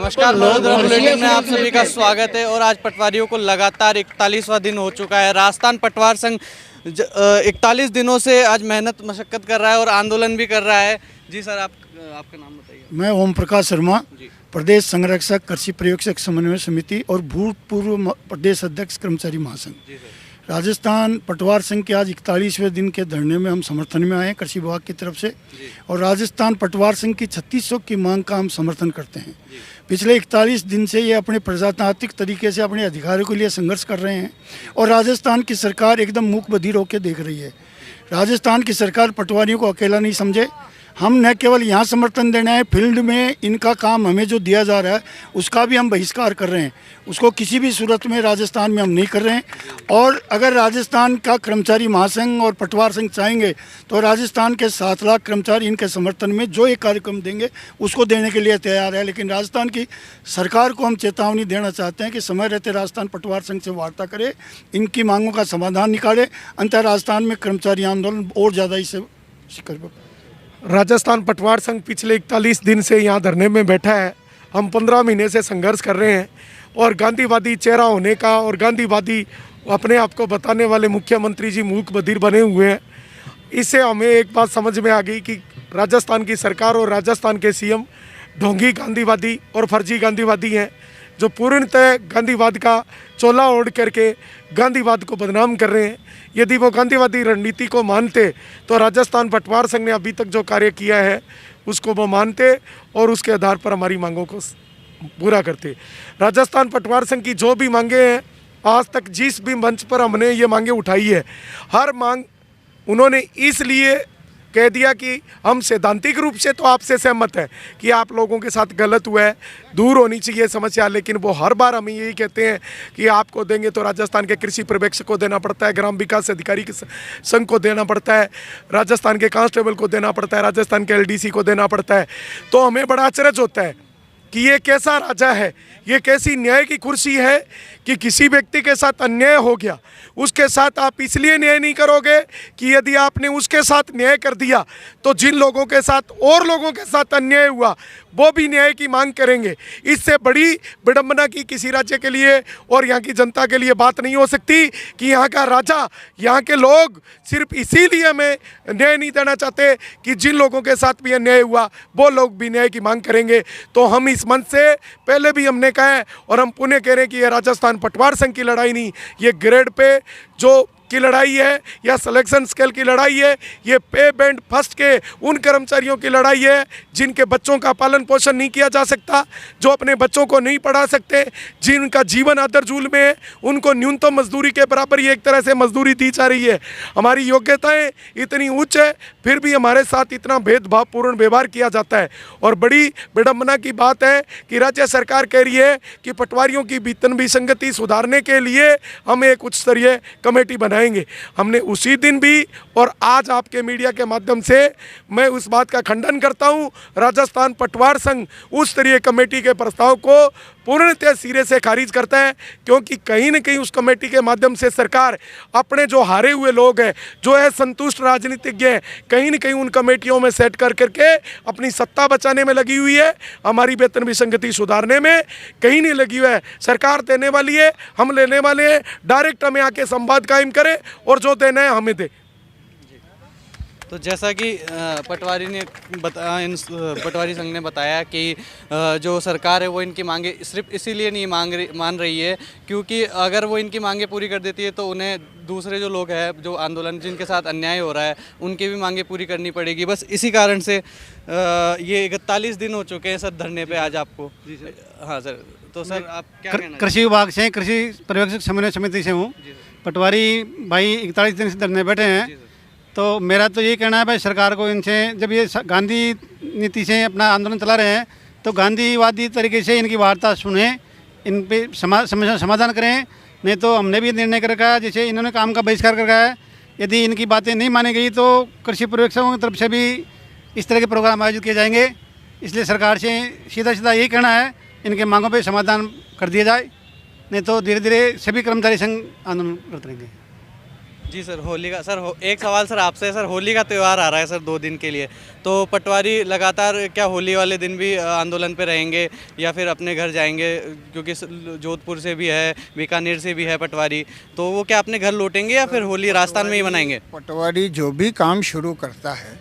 नमस्कार, लोकधर्म बुलेटिन में आप सभी का स्वागत है। और आज पटवारियों को लगातार 41वां दिन हो चुका है। राजस्थान पटवार संघ 41 दिनों से आज मेहनत मशक्कत कर रहा है और आंदोलन भी कर रहा है। जी सर, आपका नाम बताइए। मैं ओम प्रकाश शर्मा, प्रदेश संरक्षक कृषि पर्यवेक्षक समन्वय समिति और भूतपूर्व प्रदेश अध्यक्ष कर्मचारी महासंघ। राजस्थान पटवार संघ के आज 41वें दिन के धरने में हम समर्थन में आए हैं कृषि विभाग की तरफ से। और राजस्थान पटवार संघ की 3600 की मांग का हम समर्थन करते हैं। पिछले 41 दिन से ये अपने प्रजातांत्रिक तरीके से अपने अधिकारों के लिए संघर्ष कर रहे हैं और राजस्थान की सरकार एकदम मूक बधिर होकर देख रही है। राजस्थान की सरकार पटवारियों को अकेला नहीं समझे। हम न केवल यहाँ समर्थन देना है, फील्ड में इनका काम हमें जो दिया जा रहा है उसका भी हम बहिष्कार कर रहे हैं। उसको किसी भी सूरत में राजस्थान में हम नहीं कर रहे हैं। और अगर राजस्थान का कर्मचारी महासंघ और पटवार संघ चाहेंगे तो राजस्थान के 7 लाख कर्मचारी इनके समर्थन में जो एक कार्यक्रम देंगे उसको देने के लिए तैयार है। लेकिन राजस्थान की सरकार को हम चेतावनी देना चाहते हैं कि समय रहते राजस्थान पटवार संघ से वार्ता करे, इनकी मांगों का समाधान निकाले, अंतर राजस्थान में कर्मचारी आंदोलन और ज़्यादा इससे शिकर। राजस्थान पटवार संघ पिछले 41 दिन से यहाँ धरने में बैठा है। हम 15 महीने से संघर्ष कर रहे हैं और गांधीवादी चेहरा होने का और गांधीवादी अपने आप को बताने वाले मुख्यमंत्री जी मूक बधिर बने हुए हैं। इससे हमें एक बात समझ में आ गई कि राजस्थान की सरकार और राजस्थान के सीएम ढोंगी गांधीवादी और फर्जी गांधीवादी हैं, जो पूर्णतः गांधीवाद का चोला ओढ़ करके गांधीवाद को बदनाम कर रहे हैं। यदि वो गांधीवादी रणनीति को मानते तो राजस्थान पटवार संघ ने अभी तक जो कार्य किया है उसको वो मानते और उसके आधार पर हमारी मांगों को पूरा करते। राजस्थान पटवार संघ की जो भी मांगे हैं, आज तक जिस भी मंच पर हमने ये मांगे उठाई है, हर मांग उन्होंने इसलिए कह दिया कि हम सैद्धांतिक रूप से तो आपसे सहमत हैं कि आप लोगों के साथ गलत हुआ है, दूर होनी चाहिए समस्या। लेकिन वो हर बार हमें यही कहते हैं कि आपको देंगे तो राजस्थान के कृषि पर्यवेक्षक को देना पड़ता है, ग्राम विकास अधिकारी के संघ को देना पड़ता है, राजस्थान के कांस्टेबल को देना पड़ता है, राजस्थान के एलडीसी को देना पड़ता है। तो हमें बड़ा अचरज होता है कि ये कैसा राजा है, ये कैसी न्याय की कुर्सी है कि किसी व्यक्ति के साथ अन्याय हो गया, उसके साथ आप इसलिए न्याय नहीं करोगे कि यदि आपने उसके साथ न्याय कर दिया तो जिन लोगों के साथ और लोगों के साथ अन्याय हुआ वो भी न्याय की मांग करेंगे। इससे बड़ी विडंबना की किसी राज्य के लिए और यहाँ की जनता के लिए बात नहीं हो सकती कि यहाँ का राजा, यहाँ के लोग सिर्फ इसीलिए हमें न्याय नहीं देना चाहते कि जिन लोगों के साथ भी अन्याय हुआ वो लोग भी न्याय की मांग करेंगे। तो हम इस मंच से पहले भी हमने कहा है और हम पुनः कह रहे हैं कि ये राजस्थान पटवार संघ की लड़ाई नहीं, ये ग्रेड पे जो की लड़ाई है या सिलेक्शन स्केल की लड़ाई है, ये पे बैंड फर्स्ट के उन कर्मचारियों की लड़ाई है जिनके बच्चों का पालन पोषण नहीं किया जा सकता, जो अपने बच्चों को नहीं पढ़ा सकते, जिनका जीवन आदरजूल में है, उनको न्यूनतम मजदूरी के बराबर ही एक तरह से मजदूरी दी जा रही है। हमारी योग्यताएं इतनी उच्च है फिर भी हमारे साथ इतना भेदभावपूर्ण व्यवहार किया जाता है। और बड़ी विडंबना की बात है कि राज्य सरकार कह रही है कि पटवारियों की वेतन विसंगति सुधारने के लिए हम एक उच्च स्तरीय कमेटी बनाएंगे। हमने उसी दिन भी और आज आपके मीडिया के माध्यम से मैं उस बात का खंडन करता हूं। राजस्थान पटवार संघ उस स्तरीय कमेटी के प्रस्ताव को पूर्णतः सिरे से खारिज करता है, क्योंकि कहीं न कहीं उस कमेटी के माध्यम से सरकार अपने जो हारे हुए लोग हैं, जो है संतुष्ट राजनीतिज्ञ हैं, कहीं न कहीं उन कमेटियों में सेट कर करके अपनी सत्ता बचाने में लगी हुई है। हमारी वेतन विसंगति सुधारने में कहीं नहीं लगी हुई है। सरकार देने वाली है, हम लेने वाले हैं। डायरेक्ट हमें आके संवाद कायम करें और जो देना है हमें दे। तो जैसा कि पटवारी संघ ने बताया कि जो सरकार है वो इनकी मांगे सिर्फ इसीलिए नहीं मान रही है क्योंकि अगर वो इनकी मांगे पूरी कर देती है तो उन्हें दूसरे जो लोग हैं, जो आंदोलन जिनके साथ अन्याय हो रहा है, उनकी भी मांगे पूरी करनी पड़ेगी। बस इसी कारण से ये 41 दिन हो चुके हैं सर धरने पे आज आपको। जी सर। हाँ सर, तो सर आप क्या कहना? कृषि विभाग से, कृषि पर्यवेक्षक समन्वय समिति से हूँ। पटवारी भाई 41 दिन से धरने बैठे हैं। तो मेरा तो यही कहना है भाई, सरकार को इनसे, जब ये गांधी नीति से अपना आंदोलन चला रहे हैं तो गांधीवादी तरीके से इनकी वार्ता सुने, इन पे समस्या समाधान करें। नहीं तो हमने भी निर्णय कर रखा है, जैसे इन्होंने काम का बहिष्कार कर रखा है, यदि इनकी बातें नहीं मानी गई तो कृषि पर्यवेक्षकों की तरफ से भी इस तरह के प्रोग्राम आयोजित किए जाएंगे। इसलिए सरकार से सीधा सीधा यही कहना है, इनके मांगों पर समाधान कर दिया जाए, नहीं तो धीरे धीरे सभी कर्मचारी संघ आंदोलन करते रहेंगे। जी सर, होली का सर एक सवाल सर आपसे। सर होली का त्यौहार आ रहा है सर 2 दिन के लिए, तो पटवारी लगातार क्या होली वाले दिन भी आंदोलन पे रहेंगे या फिर अपने घर जाएंगे? क्योंकि जोधपुर से भी है, बीकानेर से भी है पटवारी, तो वो क्या अपने घर लौटेंगे या फिर होली राजस्थान में ही मनाएंगे? पटवारी जो भी काम शुरू करता है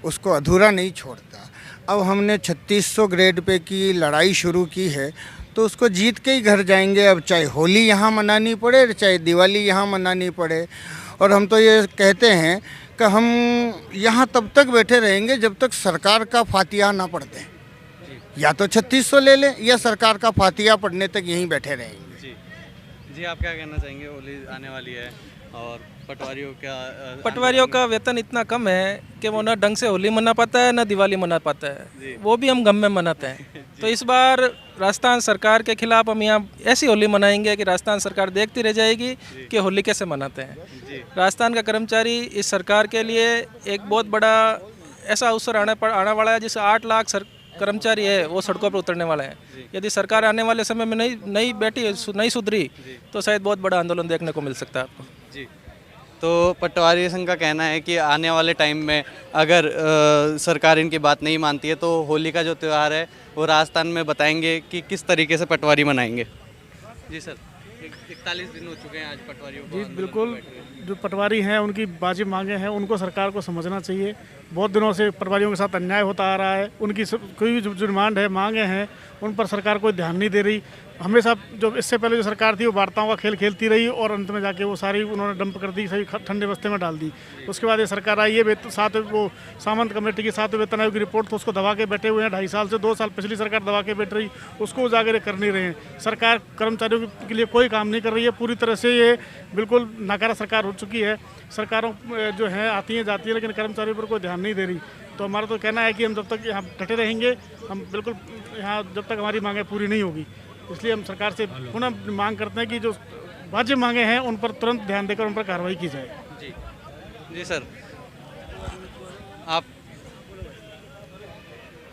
उसको अधूरा नहीं छोड़ता। अब हमने 3600 ग्रेड पे की लड़ाई शुरू की है तो उसको जीत के ही घर जाएंगे। अब चाहे होली यहाँ मनानी पड़े चाहे दिवाली यहाँ मनानी पड़े। और हम तो ये कहते हैं कि हम यहाँ तब तक बैठे रहेंगे जब तक सरकार का फातिहा ना पढ़ दें। या तो 3600 ले लें या सरकार का फातिहा पढ़ने तक यहीं बैठे रहेंगे। जी जी, आप क्या कहना चाहेंगे? होली आने वाली है और पटवारियों का वेतन इतना कम है कि वो ना ढंग से होली मना पाता है ना दिवाली मना पाता है, वो भी हम गम में मनाते हैं। तो इस बार राजस्थान सरकार के खिलाफ हम यहाँ ऐसी होली मनाएंगे कि राजस्थान सरकार देखती रह जाएगी कि होली कैसे मनाते हैं। राजस्थान का कर्मचारी इस सरकार के लिए एक बहुत बड़ा ऐसा अवसर आने वाला है जिससे 8 लाख कर्मचारी है वो सड़कों पर उतरने वाले हैं। यदि सरकार आने वाले समय में नहीं सुधरी तो शायद बहुत बड़ा आंदोलन देखने को मिल सकता है आपको। जी, तो पटवारी संघ का कहना है कि आने वाले टाइम में अगर सरकार इनकी बात नहीं मानती है तो होली का जो त्यौहार है वो राजस्थान में बताएंगे कि किस तरीके से पटवारी मनाएंगे। जी सर, 41 दिन हो चुके हैं आज पटवारियों को। जी बिल्कुल, जो पटवारी हैं उनकी वाजिब मांगे हैं, उनको सरकार को समझना चाहिए। बहुत दिनों से पटवारियों के साथ अन्याय होता आ रहा है। उनकी कोई भी जो डिमांड है, मांगे हैं, उन पर सरकार कोई ध्यान नहीं दे रही। हमेशा जो इससे पहले जो सरकार थी वो वार्ताओं का खेल खेलती रही और अंत में जाके वो सारी उन्होंने डंप कर दी, सही ठंडे बस्ते में डाल दी। उसके बाद ये सरकार आई है, साथ वो सामंत कमेटी की 7 वेतन आयोग की रिपोर्ट, तो उसको दबा के बैठे हुए हैं 2.5 साल से। 2 साल पिछली सरकार दबा के बैठ रही, उसको उजागर कर नहीं रहे हैं। सरकार कर्मचारियों के लिए कोई काम नहीं कर रही है। पूरी तरह से ये बिल्कुल नाकारा सरकार हो चुकी है। सरकारों जो है आती हैं जाती है लेकिन कर्मचारियों पर कोई ध्यान नहीं दे रही। तो हमारा तो कहना है कि हम जब तक यहाँ डटे रहेंगे, हम बिल्कुल यहाँ जब तक हमारी मांगें पूरी नहीं होगी। इसलिए हम सरकार से पुनः मांग करते हैं कि जो वाजिब मांगे हैं उन पर तुरंत ध्यान देकर उन पर कार्रवाई की जाए। जी जी सर, आप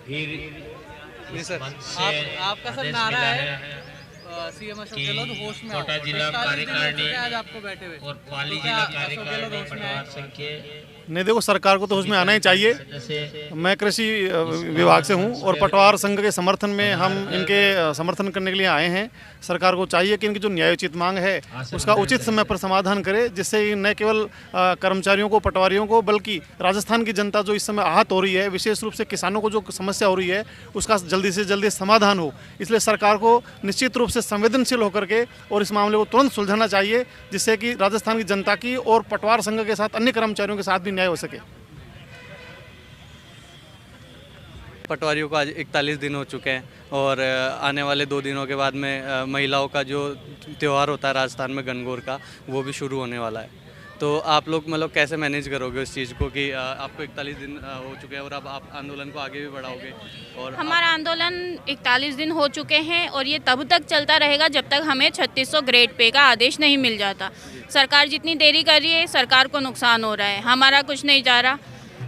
जी सर, आपका सर नारा है सीएम अशोक गहलोत होश में कोटा जिला कार्यकारिणी आज आपको बैठे हुए और पाली जिला कार्यकारिणी पटवार संघ के नहीं, देखो सरकार को तो उसमें आना ही चाहिए। मैं कृषि विभाग से हूं और पटवार संघ के समर्थन में हम इनके समर्थन करने के लिए आए हैं। सरकार को चाहिए कि इनकी जो न्यायोचित मांग है उसका उचित समय पर समाधान करे, जिससे न केवल कर्मचारियों को, पटवारियों को, बल्कि राजस्थान की जनता जो इस समय आहत हो रही है, विशेष रूप से किसानों को जो समस्या हो रही है, उसका जल्दी से जल्दी समाधान हो। इसलिए सरकार को निश्चित रूप से संवेदनशील होकर के और इस मामले को तुरंत सुलझाना चाहिए, जिससे कि राजस्थान की जनता की और पटवार संघ के साथ अन्य कर्मचारियों के साथ भी न्याय हो सके। पटवारियों को आज 41 दिन हो चुके हैं और आने वाले 2 दिनों के बाद में महिलाओं का जो त्यौहार होता है राजस्थान में गणगौर का, वो भी शुरू होने वाला है। तो आप लोग मतलब कैसे मैनेज करोगे उस चीज़ को कि आपको 41 दिन हो चुके हैं और अब आप आंदोलन को आगे भी बढ़ाओगे? और हमारा आंदोलन 41 दिन हो चुके हैं और ये तब तक चलता रहेगा जब तक हमें 3600 ग्रेड पे का आदेश नहीं मिल जाता। सरकार जितनी देरी कर रही है, सरकार को नुकसान हो रहा है, हमारा कुछ नहीं जा रहा।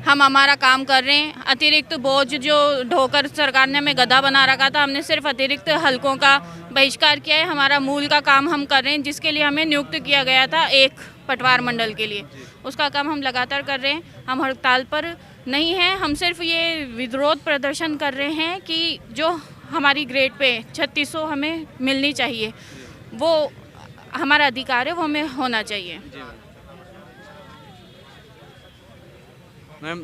हम हमारा काम कर रहे हैं। अतिरिक्त बोझ जो ढोकर सरकार ने हमें गधा बना रखा था, हमने सिर्फ अतिरिक्त हलकों का बहिष्कार किया है। हमारा मूल का काम हम कर रहे हैं, जिसके लिए हमें नियुक्त किया गया था एक पटवार मंडल के लिए। उसका काम हम लगातार कर रहे हैं। हम हड़ताल पर नहीं हैं, हम सिर्फ ये विरोध प्रदर्शन कर रहे हैं कि जो हमारी ग्रेड पे 3600 हमें मिलनी चाहिए, वो हमारा अधिकार है, वो हमें होना चाहिए। मैम,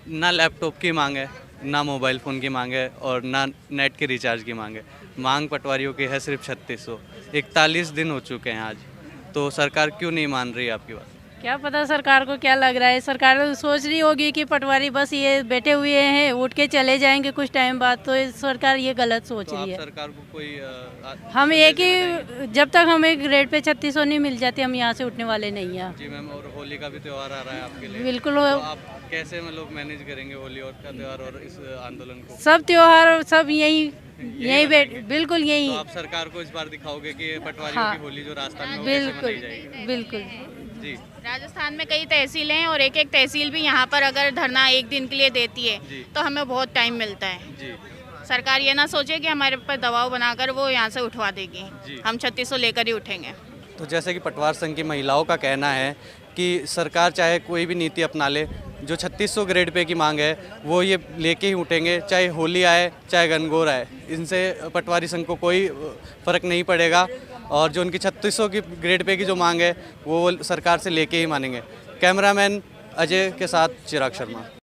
ना लैपटॉप की मांग है, ना मोबाइल फ़ोन की मांग है और ना नेट के रिचार्ज की मांग है। मांग पटवारियों की है सिर्फ 3600। 41 दिन हो चुके हैं आज, तो सरकार क्यों नहीं मान रही आपकी बात? क्या पता सरकार को क्या लग रहा है। सरकार सोच रही होगी कि पटवारी बस ये बैठे हुए हैं, उठ के चले जाएंगे कुछ टाइम बाद, तो सरकार ये गलत सोच रही है। सरकार को कोई हम एक ही, जब तक हमें ग्रेड पे 3600 नहीं मिल जाती, हम यहाँ से उठने वाले नहीं हैं। जी मैम, और होली का भी त्यौहार आ रहा है आपके लिए, बिल्कुल। तो आप कैसे मतलब मैनेज करेंगे होली और का त्यौहार और इस आंदोलन को? सब त्यौहार सब यही बिल्कुल यही। तो आप सरकार को इस बार दिखाओगे कि पटवारियों की होली जो राजस्थान में बिल्कुल मनाई जाएगी? बिल्कुल जी। राजस्थान में कई तहसीलें हैं और एक एक तहसील भी यहाँ पर अगर धरना एक दिन के लिए देती है तो हमें बहुत टाइम मिलता है। जी। सरकार ये ना सोचे कि हमारे पर दबाव बनाकर वो यहाँ से उठवा देगी। हम 3600 लेकर ही उठेंगे। तो जैसे कि पटवार संघ की महिलाओं का कहना है कि सरकार चाहे कोई भी नीति अपना ले, जो 3600 ग्रेड पे की मांग है वो ये लेके ही उठेंगे, चाहे होली आए चाहे गणगौर आए। इनसे पटवारी संघ को कोई फ़र्क नहीं पड़ेगा और जो उनकी 3600 की ग्रेड पे की जो मांग है वो सरकार से लेके ही मानेंगे। कैमरामैन अजय के साथ चिराग शर्मा।